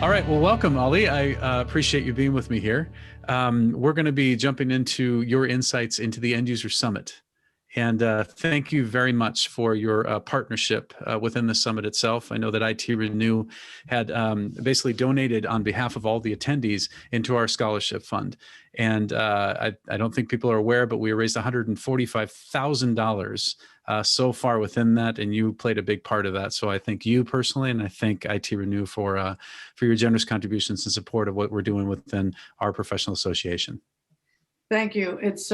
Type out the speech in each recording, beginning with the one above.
All right, well, welcome, Ali. I appreciate you being with me here. We're going to be jumping into your insights into the End User Summit. And thank you very much for your partnership within the summit itself. I know that ITRenew had basically donated on behalf of all the attendees into our scholarship fund. And I don't think people are aware, but we raised $145,000 so far within that, and you played a big part of that. So I thank you personally, and I thank ITRenew for your generous contributions and support of what we're doing within our professional association. Thank you. It's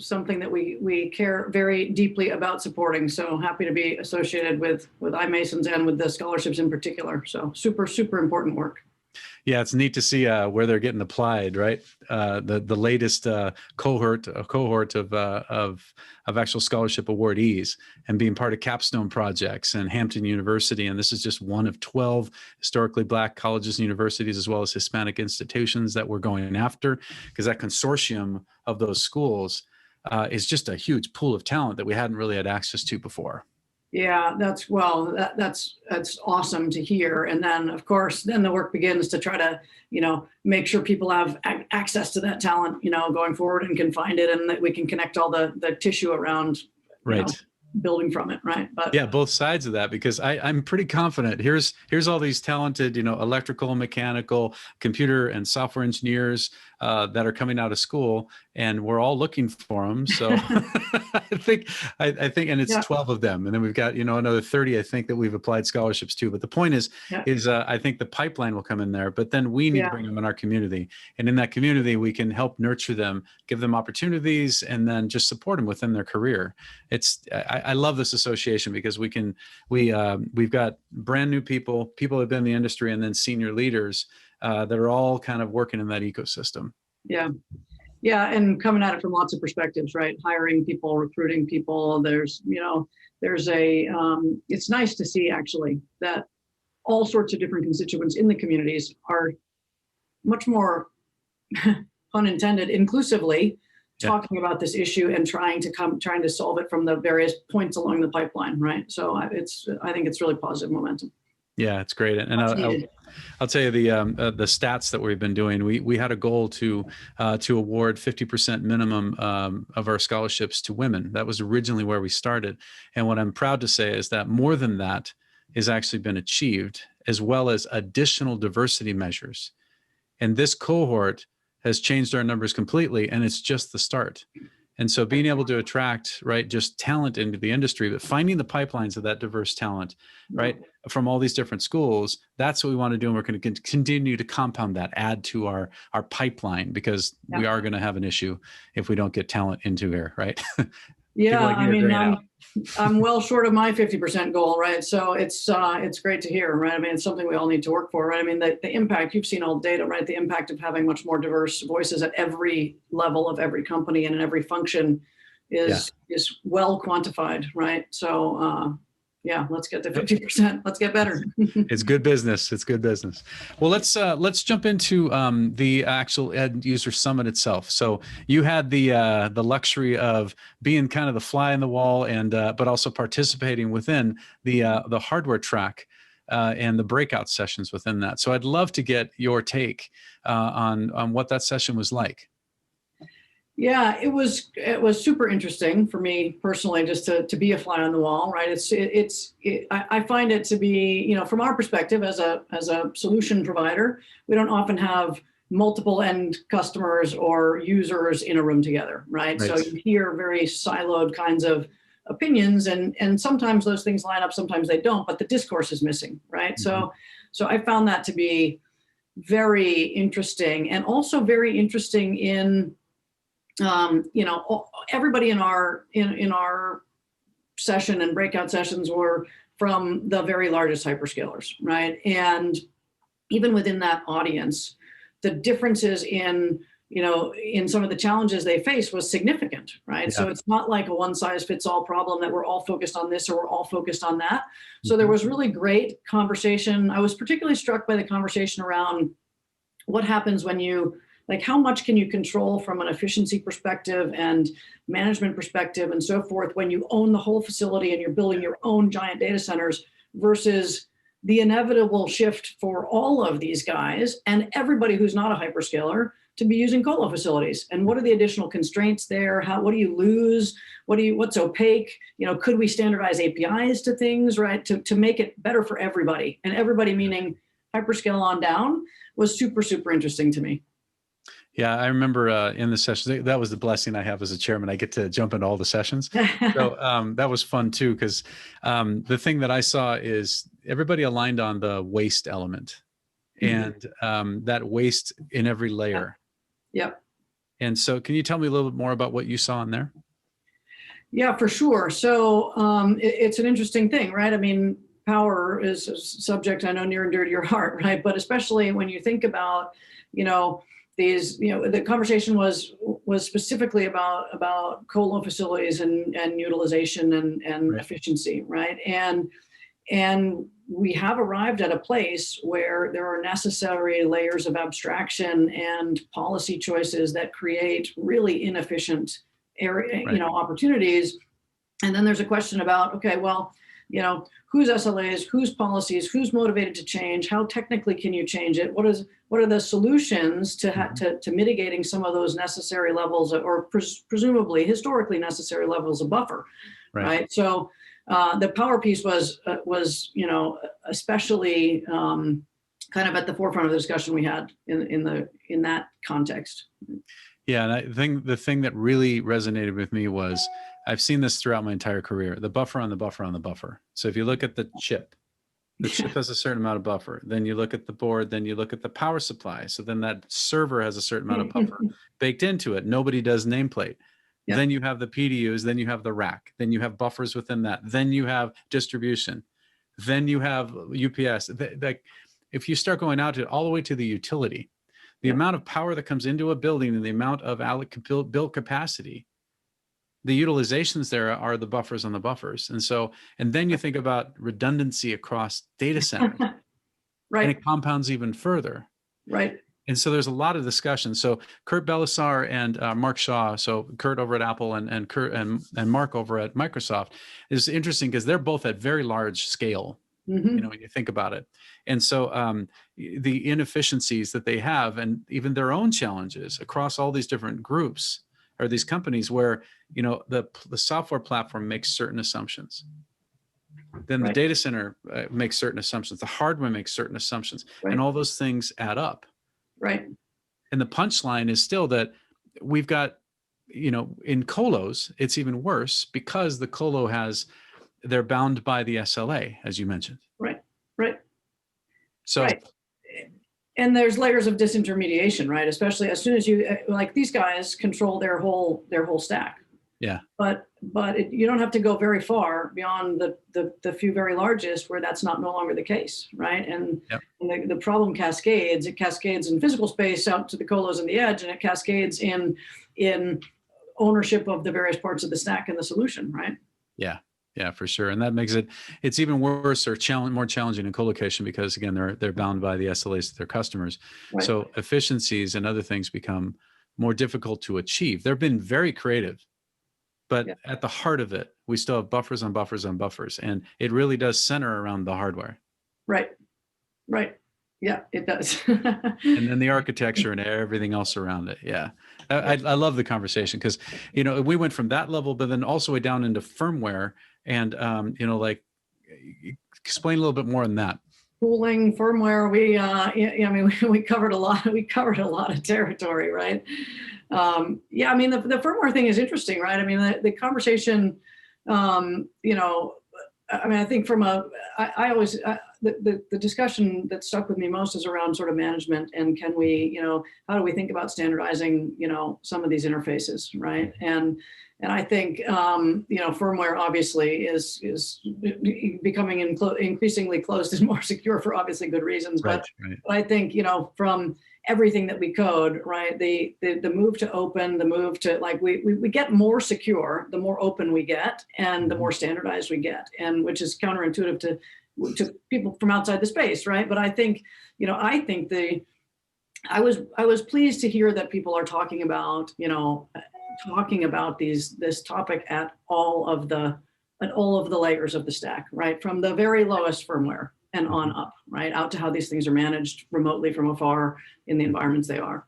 something that we care very deeply about supporting. So happy to be associated with iMasons and with the scholarships in particular. So super, super important work. Yeah, it's neat to see where they're getting applied, right? The latest cohort of actual scholarship awardees and being part of capstone projects and Hampton University, and this is just one of 12 historically Black colleges and universities, as well as Hispanic institutions that we're going after, because that consortium of those schools is just a huge pool of talent that we hadn't really had access to before. Yeah, that's awesome to hear. And then, of course, then the work begins to try to, make sure people have access to that talent, going forward and can find it, and that we can connect all the tissue around, right, building from it, right? But yeah, both sides of that, because I'm pretty confident. Here's all these talented, electrical, mechanical, computer, and software engineers that are coming out of school, and we're all looking for them. So I think, and it's 12 of them, and then we've got another 30, I think, that we've applied scholarships to. But the point is I think the pipeline will come in there, but then we need to bring them in our community, and in that community we can help nurture them, give them opportunities, and then just support them within their career. I love this association because we've got brand new people who have been in the industry, and then senior leaders that are all kind of working in that ecosystem. Yeah, and coming at it from lots of perspectives, right? Hiring people, recruiting people. It's nice to see actually that all sorts of different constituents in the communities are much more, pun intended, inclusively talking about this issue and trying to solve it from the various points along the pipeline, right? So I think it's really positive momentum. Yeah, it's great. And I'll tell you the stats that we've been doing. We had a goal to award 50% minimum of our scholarships to women. That was originally where we started. And what I'm proud to say is that more than that has actually been achieved, as well as additional diversity measures. And this cohort has changed our numbers completely, and it's just the start. And so being able to attract, right, just talent into the industry, but finding the pipelines of that diverse talent, right, from all these different schools, that's what we want to do. And we're going to continue to compound that, add to our pipeline, because we are going to have an issue if we don't get talent into here, right? Yeah, I mean, I'm well short of my 50% goal, right? So it's great to hear, right? I mean, it's something we all need to work for, right? I mean, the impact, you've seen all the data, right? The impact of having much more diverse voices at every level of every company and in every function is well quantified, right? So yeah, let's get to 50%. Let's get better. It's good business. It's good business. Well, let's jump into the actual End User Summit itself. So you had the luxury of being kind of the fly in the wall, and but also participating within the hardware track and the breakout sessions within that. So I'd love to get your take on what that session was like. Yeah, it was super interesting for me personally, just to be a fly on the wall, right? I find it to be, from our perspective as a solution provider, we don't often have multiple end customers or users in a room together, right? So you hear very siloed kinds of opinions, and sometimes those things line up, sometimes they don't, but the discourse is missing, right? So I found that to be very interesting, and also very interesting in everybody in our session and breakout sessions were from the very largest hyperscalers, right? And even within that audience, the differences in some of the challenges they face was significant, right? So it's not like a one size fits all problem that we're all focused on this or we're all focused on that. So there was really great conversation. I was particularly struck by the conversation around what happens when how much can you control from an efficiency perspective and management perspective and so forth when you own the whole facility and you're building your own giant data centers versus the inevitable shift for all of these guys and everybody who's not a hyperscaler to be using colo facilities. And what are the additional constraints there? What do you lose? What's opaque? Could we standardize APIs to things, right? To make it better for everybody, and everybody meaning hyperscale on down, was super, super interesting to me. Yeah, I remember in the sessions, that was the blessing I have as a chairman. I get to jump into all the sessions. So that was fun too, because the thing that I saw is everybody aligned on the waste element, and that waste in every layer. Yep. And so can you tell me a little bit more about what you saw in there? Yeah, for sure. So it's an interesting thing, right? I mean, power is a subject I know near and dear to your heart, right? But especially when you think about, these, the conversation was specifically about colo facilities and utilization and right. efficiency, right? And we have arrived at a place where there are necessary layers of abstraction and policy choices that create really inefficient area, right. Opportunities. And then there's a question about, okay, well, whose SLAs, whose policies, who's motivated to change, how technically can you change it? What are the solutions to mitigating some of those necessary levels or presumably historically necessary levels of buffer, right? So the power piece was especially kind of at the forefront of the discussion we had in that context. Yeah, and I think the thing that really resonated with me was, I've seen this throughout my entire career, the buffer on the buffer on the buffer. So if you look at the chip has a certain amount of buffer. Then you look at the board, then you look at the power supply. So then that server has a certain amount of buffer baked into it. Nobody does nameplate. Yep. Then you have the PDUs, then you have the rack, then you have buffers within that, then you have distribution, then you have UPS. If you start going out to all the way to the utility, the amount of power that comes into a building and the amount of built capacity, the utilizations there are the buffers on the buffers. And then you think about redundancy across data centers. Right. And it compounds even further. Right. And so there's a lot of discussion. So Kurt Belisar and Mark Shaw, so Kurt over at Apple and Kurt and Mark over at Microsoft, is interesting because they're both at very large scale, when you think about it. And so the inefficiencies that they have, and even their own challenges across all these different groups or these companies where, the software platform makes certain assumptions. Then the data center makes certain assumptions. The hardware makes certain assumptions. And all those things add up. Right. And the punchline is still that we've got, in colos, it's even worse because the colo they're bound by the SLA, as you mentioned. Right. Right. So, and there's layers of disintermediation, right? Especially as soon as these guys control their whole stack. Yeah. But you don't have to go very far beyond the few very largest where that's no longer the case, right? And, and the problem cascades. It cascades in physical space out to the colos and the edge, and it cascades in ownership of the various parts of the stack and the solution, right? Yeah. Yeah, for sure. And that makes it's even worse or more challenging in colocation because, again, they're bound by the SLAs to their customers. Right. So efficiencies and other things become more difficult to achieve. They've been very creative, but at the heart of it, we still have buffers on buffers on buffers. And it really does center around the hardware. Right. Right. Yeah, it does. And then the architecture and everything else around it. Yeah. I love the conversation because, we went from that level, but then also way down into firmware and, explain a little bit more on that. Cooling, firmware, we covered a lot. We covered a lot of territory, right? The firmware thing is interesting, right? I mean, the conversation, I think from the discussion that stuck with me most is around sort of management and can we, how do we think about standardizing, some of these interfaces, right? And I think, firmware obviously is becoming increasingly closed and more secure for obviously good reasons. But I think, from everything that we code, right? The move to open, the move to we get more secure, the more open we get and the more standardized we get, and which is counterintuitive to people from outside the space, right? But I think, I was pleased to hear that people are talking about this topic at all of the layers of the stack, right? From the very lowest firmware, and on up, right? Out to how these things are managed remotely from afar in the environments they are.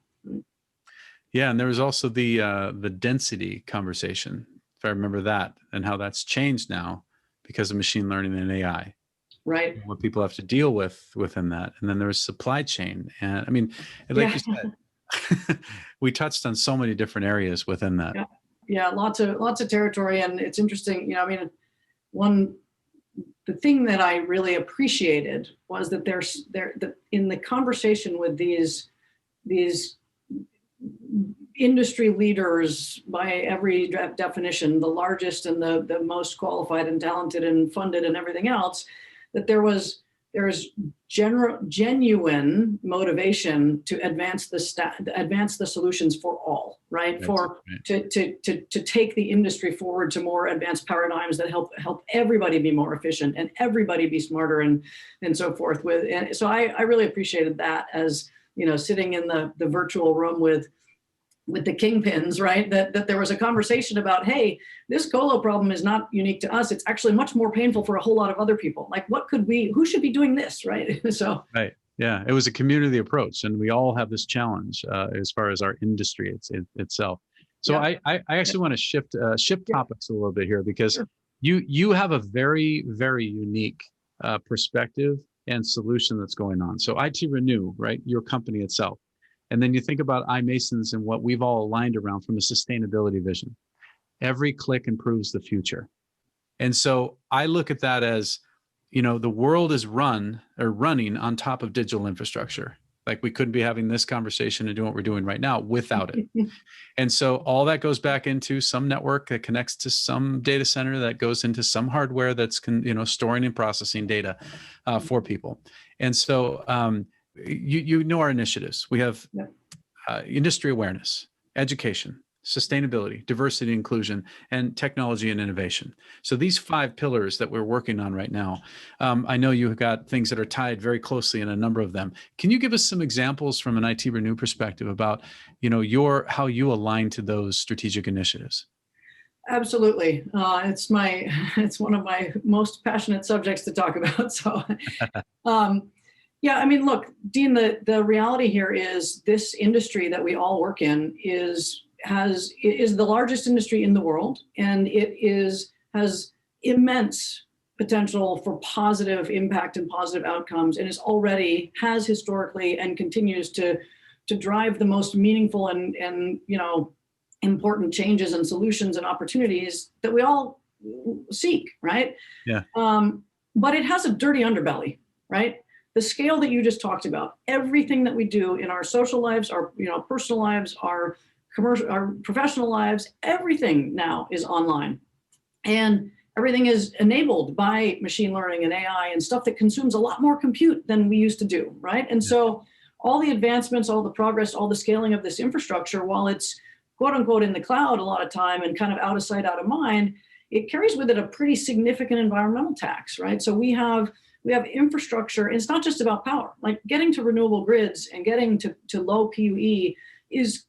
Yeah, and there was also the density conversation, if I remember that, and how that's changed now because of machine learning and AI. Right. What people have to deal with within that. And then there's supply chain. And I mean, like you said, we touched on so many different areas within that. Yeah, lots of territory. And it's interesting, I mean, the thing that I really appreciated was that in the conversation with these industry leaders, by every definition, the largest and the most qualified and talented and funded and everything else, that there's genuine motivation to advance the solutions for all, right? To take the industry forward to more advanced paradigms that help everybody be more efficient and everybody be smarter and so forth. So I really appreciated that, as sitting in the virtual room with the kingpins, right? That there was a conversation about, hey, this colo problem is not unique to us. It's actually much more painful for a whole lot of other people. Like, who should be doing this, right? So. Right. Yeah. It was a community approach, and we all have this challenge as far as our industry itself. So I actually want to shift topics a little bit here, because you have a very, very unique perspective and solution that's going on. So ITRenew, right? Your company itself. And then you think about iMasons and what we've all aligned around from a sustainability vision. Every click improves the future. And so I look at that as, the world is running on top of digital infrastructure. Like, we couldn't be having this conversation and doing what we're doing right now without it. And so all that goes back into some network that connects to some data center that goes into some hardware that's storing and processing data for people. And so our initiatives. We have industry awareness, education, sustainability, diversity, inclusion, and technology and innovation. So these 5 pillars that we're working on right now, I know you've got things that are tied very closely in a number of them. Can you give us some examples from an ITRenew perspective about, how you align to those strategic initiatives? Absolutely. It's one of my most passionate subjects to talk about. So, yeah, I mean, look, Dean, the reality here is this industry that we all work in is the largest industry in the world, and it has immense potential for positive impact and positive outcomes, and has historically and continues to drive the most meaningful and important changes and solutions and opportunities that we all seek, right? Yeah. But it has a dirty underbelly, right? The scale that you just talked about, everything that we do in our social lives, our personal lives, our professional lives, everything now is online, and everything is enabled by machine learning and AI and stuff that consumes a lot more compute than we used to do, right? And so all the advancements, all the progress, all the scaling of this infrastructure, while it's quote unquote in the cloud a lot of time and kind of out of sight, out of mind, it carries with it a pretty significant environmental tax, right? So we have infrastructure. It's not just about power. Like, getting to renewable grids and getting to low PUE is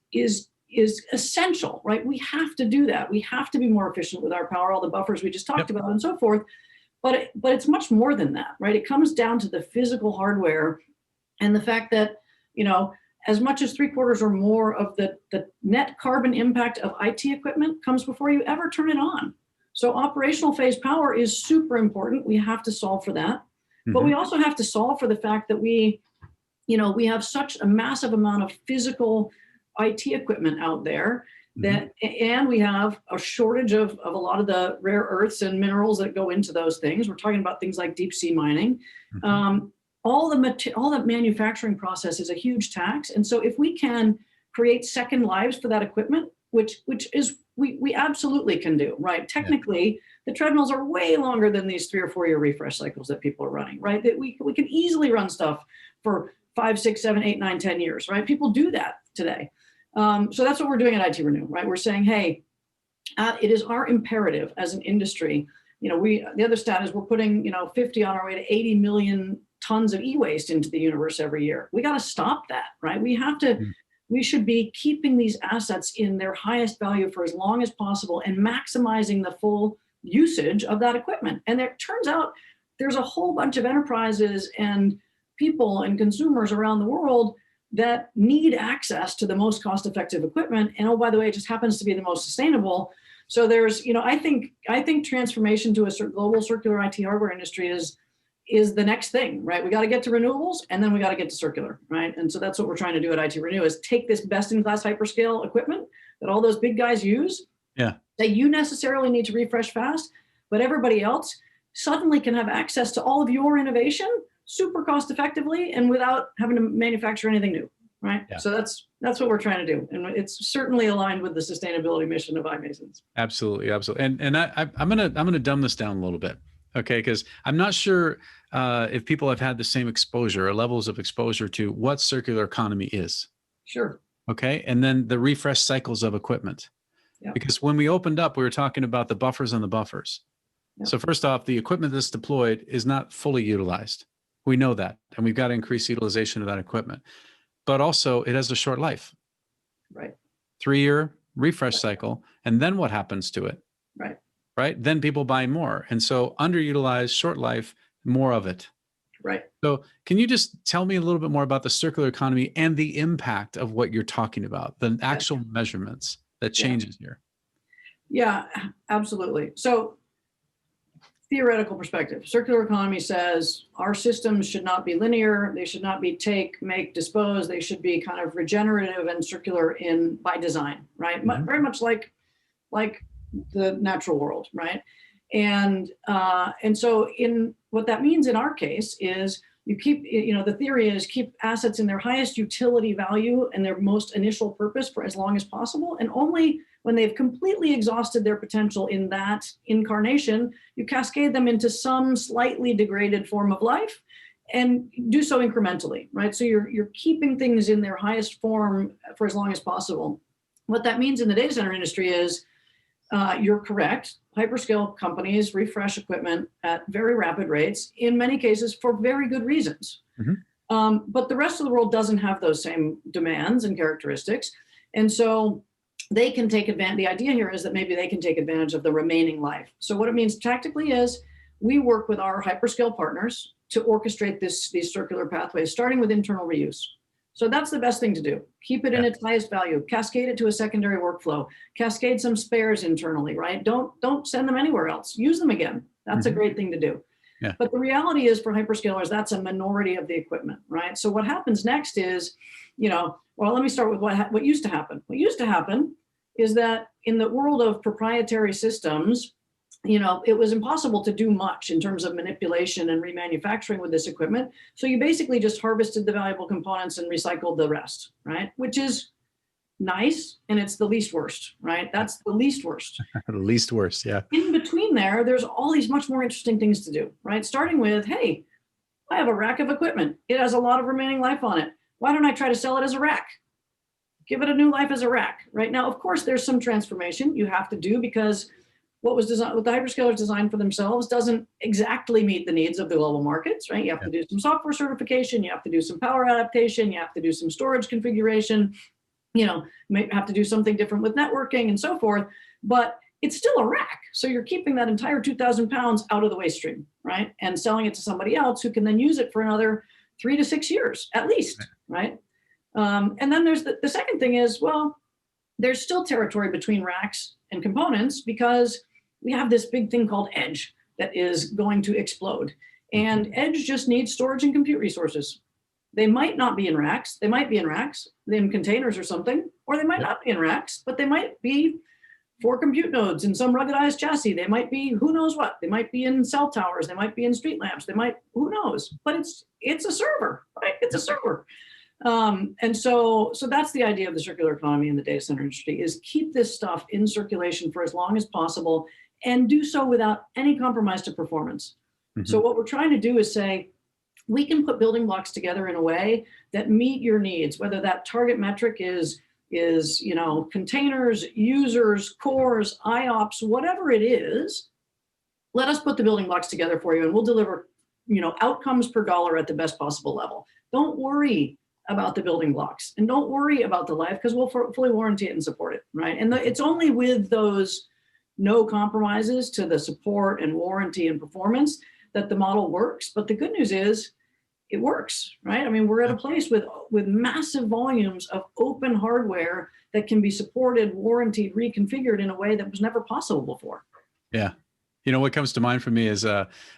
essential, right? We have to do that. We have to be more efficient with our power, all the buffers we just talked about and so forth. But it's much more than that, right? It comes down to the physical hardware and the fact that, as much as 3/4 or more of the net carbon impact of IT equipment comes before you ever turn it on. So operational phase power is super important. We have to solve for that. But we also have to solve for the fact that we have such a massive amount of physical IT equipment out there and we have a shortage of a lot of the rare earths and minerals that go into those things. We're talking about things like deep sea mining. All the manufacturing process is a huge tax. And so if we can create second lives for that equipment, which is we absolutely can do, right? Technically, the treadmills are way longer than these 3 or 4 year refresh cycles that people are running, right? That we can easily run stuff for 5, 6, 7, 8, 9, 10 years, right? People do that today. So that's what we're doing at ITRenew, right? We're saying, hey, it is our imperative as an industry. The other stat is we're putting 50 on our way to 80 million tons of e-waste into the universe every year. We got to stop that, right? We should be keeping these assets in their highest value for as long as possible and maximizing the full usage of that equipment. And it turns out there's a whole bunch of enterprises and people and consumers around the world that need access to the most cost-effective equipment. And oh, by the way, it just happens to be the most sustainable. So there's, I think transformation to a global circular IT hardware industry is the next thing, right? We got to get to renewables, and then we got to get to circular, right? And so that's what we're trying to do at ITRenew, is take this best-in-class hyperscale equipment that all those big guys use, that you necessarily need to refresh fast, but everybody else suddenly can have access to all of your innovation super cost effectively and without having to manufacture anything new, right? Yeah. So that's what we're trying to do, and it's certainly aligned with the sustainability mission of iMasons. Absolutely, absolutely. And I'm gonna dumb this down a little bit, okay? Because I'm not sure if people have had the same exposure or levels of exposure to what circular economy is. Sure. Okay, and then the refresh cycles of equipment. Yeah. Because when we opened up, we were talking about the buffers and the buffers. Yeah. So first off, the equipment that's deployed is not fully utilized. We know that, and we've got to increase utilization of that equipment. But also, it has a short life. Right. 3-year refresh cycle, and then what happens to it? Right. Right? Then people buy more. And so underutilized, short life, more of it. Right. So can you just tell me a little bit more about the circular economy and the impact of what you're talking about, the actual measurements that changes here? Yeah, absolutely. So theoretical perspective, circular economy says our systems should not be linear. They should not be take, make, dispose. They should be kind of regenerative and circular by design, right? Mm-hmm. Very much like the natural world, right? And so what that means in our case is you keep, the theory is keep assets in their highest utility value and their most initial purpose for as long as possible. And only when they've completely exhausted their potential in that incarnation, you cascade them into some slightly degraded form of life and do so incrementally, right? So you're keeping things in their highest form for as long as possible. What that means in the data center industry is, you're correct. Hyperscale companies refresh equipment at very rapid rates, in many cases for very good reasons. Mm-hmm. But the rest of the world doesn't have those same demands and characteristics. And so they can take advantage. The idea here is that maybe they can take advantage of the remaining life. So what it means tactically is we work with our hyperscale partners to orchestrate these circular pathways, starting with internal reuse. So that's the best thing to do. Keep it in its highest value, cascade it to a secondary workflow, cascade some spares internally, right? Don't send them anywhere else. Use them again. That's a great thing to do. Yeah. But the reality is for hyperscalers, that's a minority of the equipment, right? So what happens next is, well, let me start with what used to happen. What used to happen is that in the world of proprietary systems, it was impossible to do much in terms of manipulation and remanufacturing with this equipment. So you basically just harvested the valuable components and recycled the rest, right? Which is nice, and it's the least worst, right? That's the least worst. The least worst, yeah. In between there's all these much more interesting things to do, right? Starting with, hey, I have a rack of equipment. It has a lot of remaining life on it. Why don't I try to sell it as a rack? Give it a new life as a rack, right? Now, of course, there's some transformation you have to do because what the hyperscalers designed for themselves doesn't exactly meet the needs of the global markets, right? You have to do some software certification, you have to do some power adaptation, you have to do some storage configuration, may have to do something different with networking and so forth, but it's still a rack. So you're keeping that entire 2,000 pounds out of the waste stream, right? And selling it to somebody else who can then use it for another 3 to 6 years at least, right? And then there's the second thing is, well, there's still territory between racks and components because we have this big thing called edge that is going to explode. And edge just needs storage and compute resources. They might not be in racks. They might be in racks, in containers or something, or they might not be in racks, but they might be 4 compute nodes in some ruggedized chassis. They might be who knows what. They might be in cell towers. They might be in street lamps. They might, who knows? But it's a server, right? It's a server. And so that's the idea of the circular economy in the data center industry is keep this stuff in circulation for as long as possible and do so without any compromise to performance. Mm-hmm. So what we're trying to do is say, we can put building blocks together in a way that meet your needs, whether that target metric is containers, users, cores, IOPS, whatever it is. Let us put the building blocks together for you and we'll deliver, outcomes per dollar at the best possible level. Don't worry about the building blocks and don't worry about the life because we'll fully warranty it and support it, right? And it's only with those no compromises to the support and warranty and performance that the model works. But the good news is it works, right? I mean, we're at a place with massive volumes of open hardware that can be supported, warranted, reconfigured in a way that was never possible before. Yeah. You know, what comes to mind for me is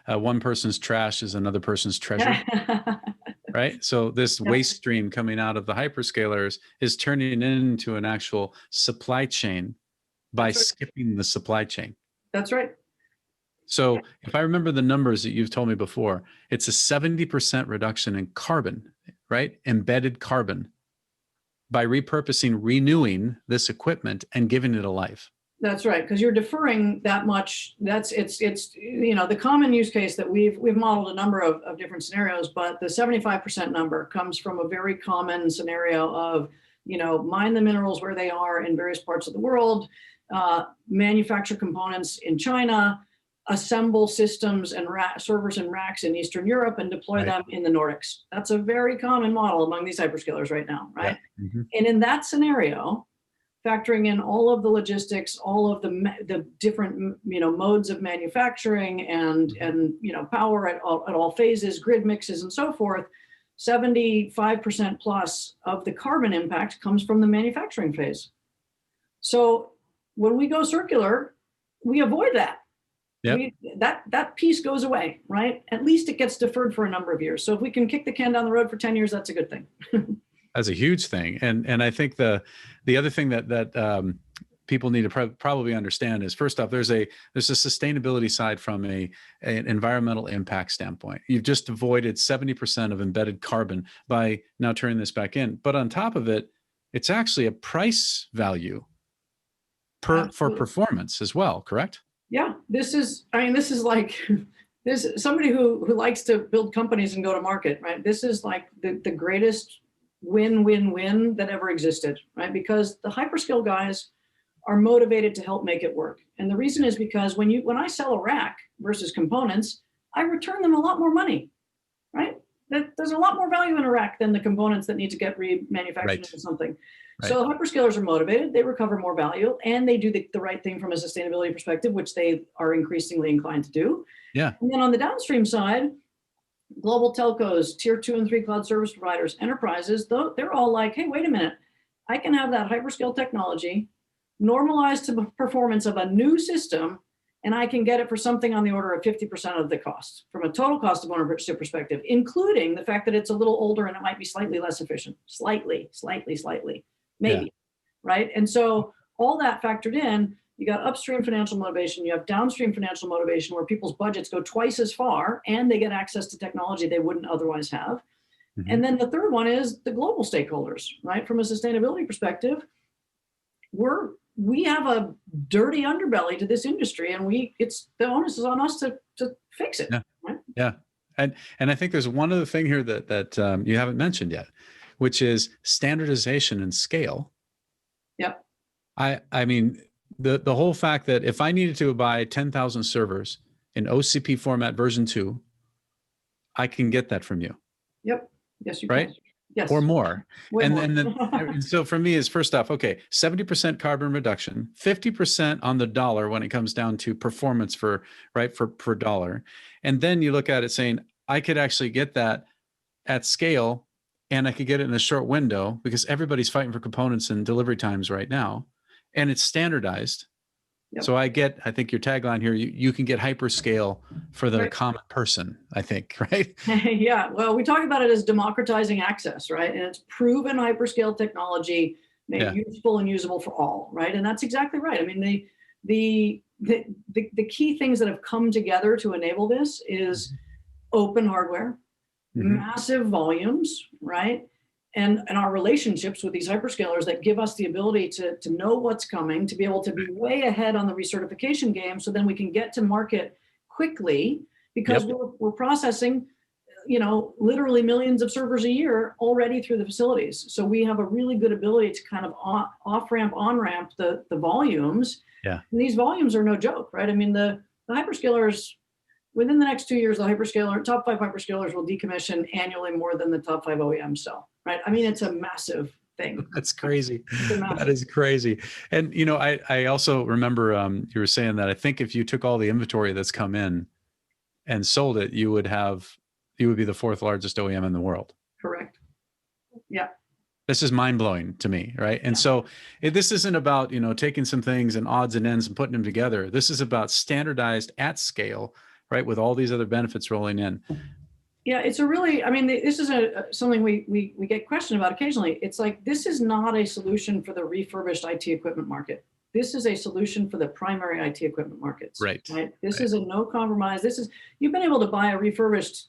one person's trash is another person's treasure. Right? So this waste stream coming out of the hyperscalers is turning into an actual supply chain by skipping the supply chain. That's right. So if I remember the numbers that you've told me before, it's a 70% reduction in carbon, right? Embedded carbon by repurposing, renewing this equipment and giving it a life. That's right, because you're deferring that much. It's you know, the common use case that we've modeled a number of different scenarios, but the 75% number comes from a very common scenario of, you know, mine the minerals where they are in various parts of the world, manufacture components in China, assemble systems and servers and racks in Eastern Europe and deploy them in the Nordics. That's a very common model among these hyperscalers right now, right? Yeah. Mm-hmm. And in that scenario, factoring in all of the logistics, all of the different, you know, modes of manufacturing and you know, power at all phases, grid mixes and so forth, 75% plus of the carbon impact comes from the manufacturing phase. So when we go circular, we avoid that. Yep. That piece goes away, right? At least it gets deferred for a number of years. So if we can kick the can down the road for 10 years, that's a good thing. That's a huge thing. And I think the other thing that people need to probably understand is, first off, there's a sustainability side from an environmental impact standpoint. You've just avoided 70% of embedded carbon by now turning this back in. But on top of it, it's actually a price value for performance as well, correct? Yeah, this is like somebody who likes to build companies and go to market, right? This is like the greatest win-win-win that ever existed, right? Because the hyperscale guys are motivated to help make it work. And the reason is because when I sell a rack versus components, I return them a lot more money, right? There's a lot more value in a rack than the components that need to get remanufactured into something. Right. So the hyperscalers are motivated, they recover more value, and they do the right thing from a sustainability perspective, which they are increasingly inclined to do. Yeah. And then on the downstream side, global telcos, tier 2 and 3 cloud service providers, enterprises, they're all like, hey, wait a minute, I can have that hyperscale technology normalized to the performance of a new system, and I can get it for something on the order of 50% of the cost from a total cost of ownership perspective, including the fact that it's a little older and it might be slightly less efficient, slightly, maybe, right? And so all that factored in, you got upstream financial motivation, you have downstream financial motivation where people's budgets go twice as far and they get access to technology they wouldn't otherwise have. Mm-hmm. And then the third one is the global stakeholders, right? From a sustainability perspective, we have a dirty underbelly to this industry, and the onus is on us to fix it. Yeah. Right? Yeah. And I think there's one other thing here that you haven't mentioned yet, which is standardization and scale. Yep. I mean, the whole fact that if I needed to buy 10,000 servers in OCP format version 2, I can get that from you. Yep. Yes, you right? can. Yes. Or more. And then so for me is, first off, okay, 70% carbon reduction, 50% on the dollar when it comes down to performance for per dollar. And then you look at it saying, I could actually get that at scale, and I could get it in a short window because everybody's fighting for components and delivery times right now. And it's standardized. Yep. So I think your tagline here, you can get hyperscale for the common person, I think, right? Yeah, well, we talk about it as democratizing access, right? And it's proven hyperscale technology made useful and usable for all, right? And that's exactly right. I mean, the key things that have come together to enable this is open hardware, massive volumes, right? And our relationships with these hyperscalers that give us the ability to know what's coming, to be able to be way ahead on the recertification game, so then we can get to market quickly because we're processing, literally millions of servers a year already through the facilities. So we have a really good ability to kind of off-ramp, on-ramp the volumes. Yeah. And these volumes are no joke, right? I mean, the hyperscalers, within the next 2 years, the top 5 hyperscalers will decommission annually more than the top 5 OEMs sell, right? I mean, it's a massive thing. That's crazy. That is crazy. And, I also remember you were saying that I think if you took all the inventory that's come in and sold it, you would be the fourth largest OEM in the world. Correct. Yeah. This is mind blowing to me, right? And so this isn't about, taking some things and odds and ends and putting them together. This is about standardized at scale, right? With all these other benefits rolling in. Yeah, it's this is something we get questioned about occasionally. It's like, this is not a solution for the refurbished IT equipment market. This is a solution for the primary IT equipment markets. Right. This is a no compromise. You've been able to buy a refurbished,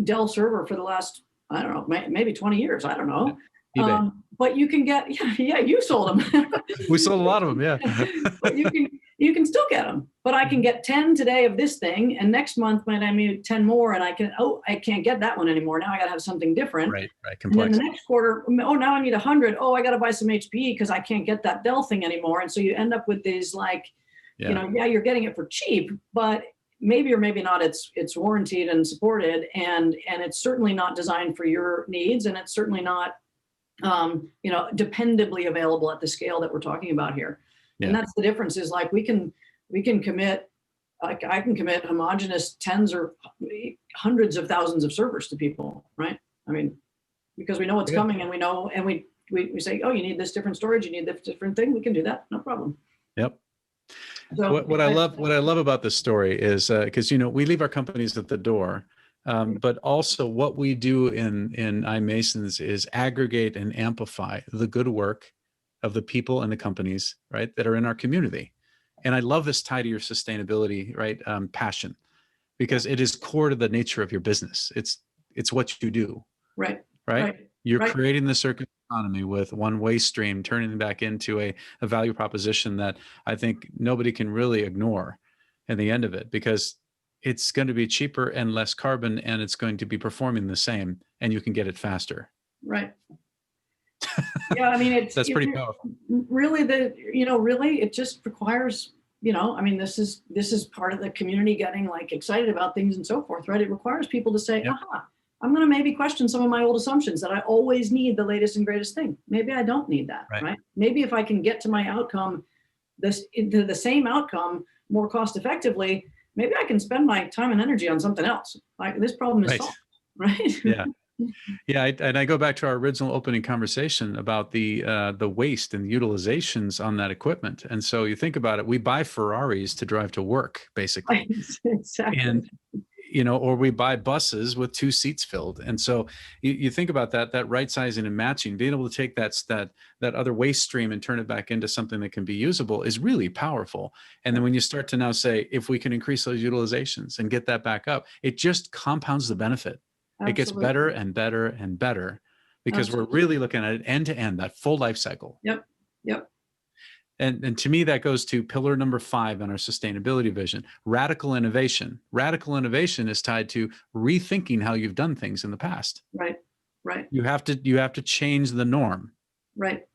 Dell server for the last, I don't know, maybe 20 years. I don't know. eBay. But you can get, you sold them. We sold a lot of them, yeah. But you can still get them. But I can get 10 today of this thing, and next month might I need 10 more, and I can't get that one anymore. Now I got to have something different. Right. And then the next quarter, now I need 100. Oh, I got to buy some HPE because I can't get that Dell thing anymore. And so you end up with these you're getting it for cheap, but maybe or maybe not, it's warranted and supported, and it's certainly not designed for your needs, and it's certainly not dependably available at the scale that we're talking about here. Yeah. And that's the difference, is like we can commit, like I can commit homogenous tens or hundreds of thousands of servers to people, right? I mean, because we know what's coming, and we know, and we say, oh, you need this different storage, you need this different thing, we can do that, no problem. Yep. So what I love about this story is because we leave our companies at the door. But also what we do in iMasons is aggregate and amplify the good work of the people and the companies, right, that are in our community. And I love this tie to your sustainability, right, passion, because it is core to the nature of your business. It's what you do. Right. You're creating the circular economy with one waste stream, turning it back into a value proposition that I think nobody can really ignore in the end of it, because it's going to be cheaper and less carbon, and it's going to be performing the same, and you can get it faster. Right. Yeah, I mean, that's pretty powerful. Really, really, it just requires, this is part of the community getting like excited about things and so forth, right? It requires people to say, I'm going to maybe question some of my old assumptions that I always need the latest and greatest thing. Maybe I don't need that, right? Maybe if I can get to my outcome, the same outcome more cost effectively, maybe I can spend my time and energy on something else. Like, this problem is solved, right? Yeah. And I go back to our original opening conversation about the waste and the utilizations on that equipment. And so you think about it, we buy Ferraris to drive to work, basically. Exactly. And or we buy buses with 2 seats filled. And so you think about that right sizing and matching, being able to take that other waste stream and turn it back into something that can be usable is really powerful. And then when you start to now say, if we can increase those utilizations and get that back up, it just compounds the benefit. Absolutely. It gets better and better and better, because we're really looking at it end to end, that full life cycle. Yep. And to me, that goes to pillar number 5 on our sustainability vision: radical innovation. Radical innovation is tied to rethinking how you've done things in the past. Right. You have to change the norm. Right.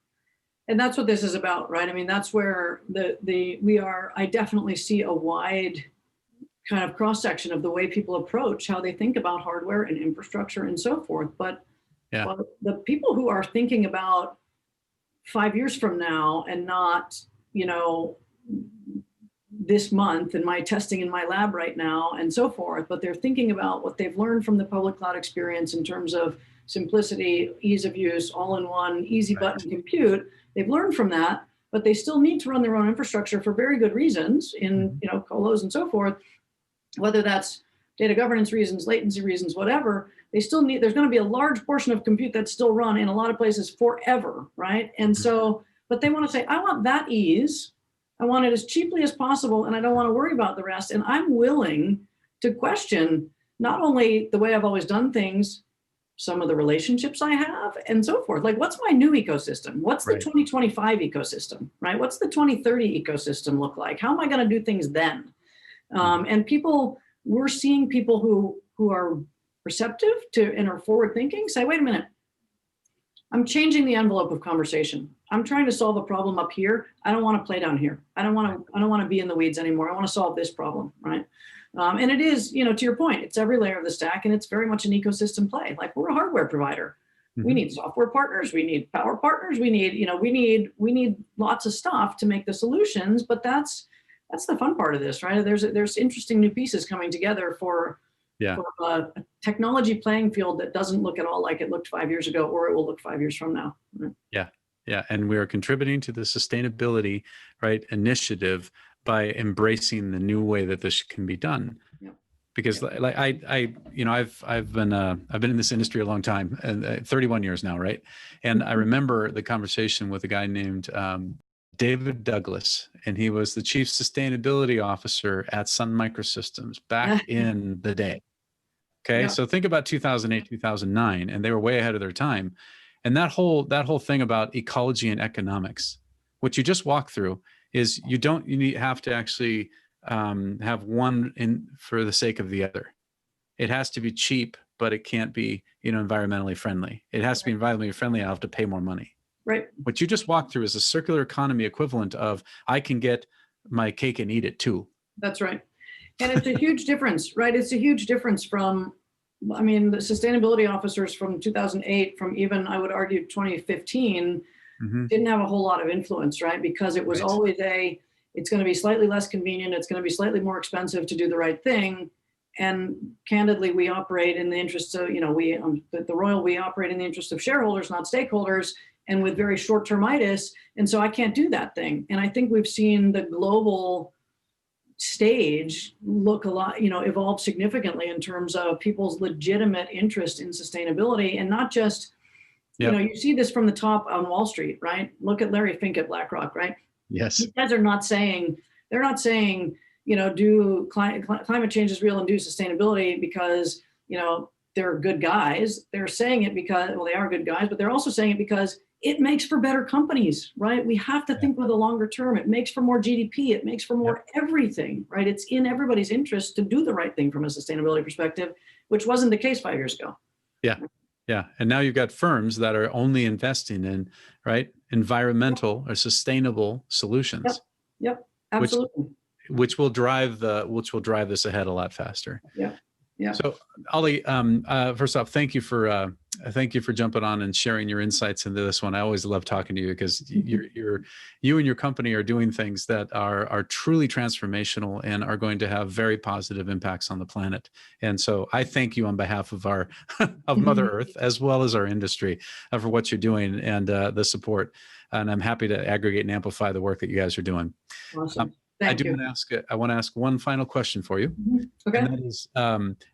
And that's what this is about, right? I mean, that's where I definitely see a wide kind of cross-section of the way people approach how they think about hardware and infrastructure and so forth. But the people who are thinking about 5 years from now and not, this month and my testing in my lab right now and so forth, but they're thinking about what they've learned from the public cloud experience in terms of simplicity, ease of use, all-in-one, easy button compute. They've learned from that, but they still need to run their own infrastructure for very good reasons in, colos and so forth, whether that's data governance reasons, latency reasons, whatever. They still need, there's going to be a large portion of compute that's still run in a lot of places forever, right? And so, but they want to say, I want that ease, I want it as cheaply as possible, and I don't want to worry about the rest. And I'm willing to question not only the way I've always done things, some of the relationships I have and so forth. Like, what's my new ecosystem? What's the 2025 ecosystem, right? What's the 2030 ecosystem look like? How am I going to do things then? And we're seeing people who are receptive to and are forward thinking say, wait a minute, I'm changing the envelope of conversation. I'm trying to solve a problem up here. I don't want to play down here. I don't want to be in the weeds anymore. I want to solve this problem, right? And it is, to your point, it's every layer of the stack, and it's very much an ecosystem play. Like, we're a hardware provider. We need software partners. We need power partners. We need, we need lots of stuff to make the solutions, but that's that's the fun part of this, right? There's interesting new pieces coming together for a technology playing field that doesn't look at all like it looked 5 years ago, or it will look 5 years from now. Yeah. Yeah. And we are contributing to the sustainability, right, initiative by embracing the new way that this can be done. Yeah. Because like I've been in this industry a long time, and 31 years now, right? And I remember the conversation with a guy named David Douglas, and he was the chief sustainability officer at Sun Microsystems back in the day. Okay, Yeah. so think about 2008, 2009, and they were way ahead of their time. And that whole thing about ecology and economics, what you just walked through, is you have to actually have one in for the sake of the other. It has to be cheap, but it can't be, environmentally friendly. It has to be environmentally friendly. I'll have to pay more money. Right. What you just walked through is a circular economy equivalent of I can get my cake and eat it too. That's right. And it's a huge difference, right? It's a huge difference from, I mean, the sustainability officers from 2008, from even, I would argue, 2015, didn't have a whole lot of influence, right? Because it was always it's going to be slightly less convenient. It's going to be slightly more expensive to do the right thing. And candidly, we operate in the interest of, the Royal, we operate in the interest of shareholders, not stakeholders, and with very short-termitis. And so I can't do that thing. And I think we've seen the global stage look a lot, evolve significantly in terms of people's legitimate interest in sustainability, and not just, you see this from the top on Wall Street, right? Look at Larry Fink at BlackRock, right? Yes. These guys are not saying, do climate change is real and do sustainability because, they're good guys. They're saying it because, well, they are good guys, but they're also saying it because it makes for better companies, right? We have to think with a longer term. It makes for more GDP. It makes for more everything, right? It's in everybody's interest to do the right thing from a sustainability perspective, which wasn't the case 5 years ago. Yeah. Yeah. And now you've got firms that are only investing in, right, environmental or sustainable solutions. Yep. Absolutely. Which will drive this ahead a lot faster. Yeah. Yeah. So, Ali, first off, thank you for jumping on and sharing your insights into this one. I always love talking to you because you and your company are doing things that are truly transformational and are going to have very positive impacts on the planet. And so, I thank you on behalf of of Mother Earth as well as our industry for what you're doing and the support. And I'm happy to aggregate and amplify the work that you guys are doing. Awesome. I want to ask one final question for you. Okay. And that is,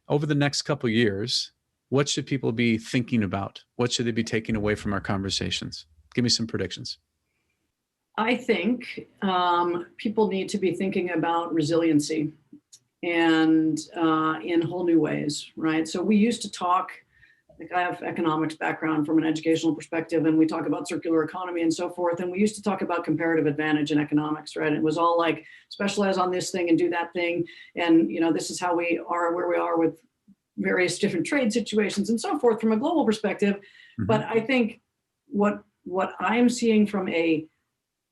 over the next couple of years, what should people be thinking about? What should they be taking away from our conversations? Give me some predictions. I think people need to be thinking about resiliency and in whole new ways, right? So we used to talk, like I have economics background from an educational perspective, and we talk about circular economy and so forth. And we used to talk about comparative advantage in economics, right? It was all like specialize on this thing and do that thing. And, this is how we are where we are with various different trade situations and so forth from a global perspective. But I think what I'm seeing from a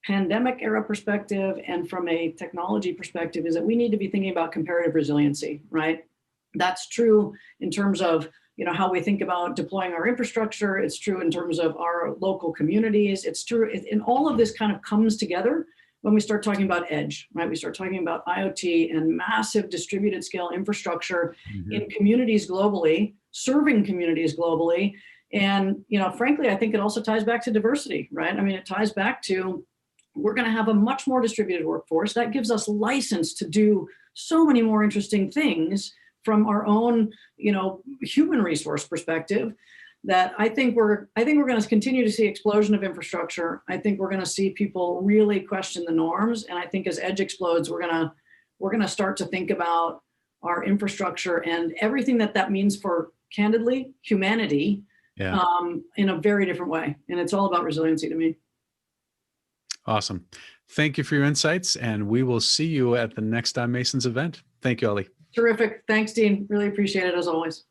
pandemic era perspective and from a technology perspective is that we need to be thinking about comparative resiliency, right? That's true in terms of how we think about deploying our infrastructure. It's true in terms of our local communities. It's true, and all of this kind of comes together when we start talking about edge, right? We start talking about IoT and massive distributed scale infrastructure in communities globally, serving communities globally. And, frankly, I think it also ties back to diversity, right? I mean, it ties back to, we're going to have a much more distributed workforce. That gives us license to do so many more interesting things from our own, human resource perspective, that I think we're going to continue to see explosion of infrastructure. I think we're going to see people really question the norms, and I think as edge explodes, we're going to start to think about our infrastructure and everything that means for, candidly, humanity, in a very different way. And it's all about resiliency to me. Awesome. Thank you for your insights, and we will see you at the next Masons event. Thank you, Ali. Terrific. Thanks, Dean. Really appreciate it as always.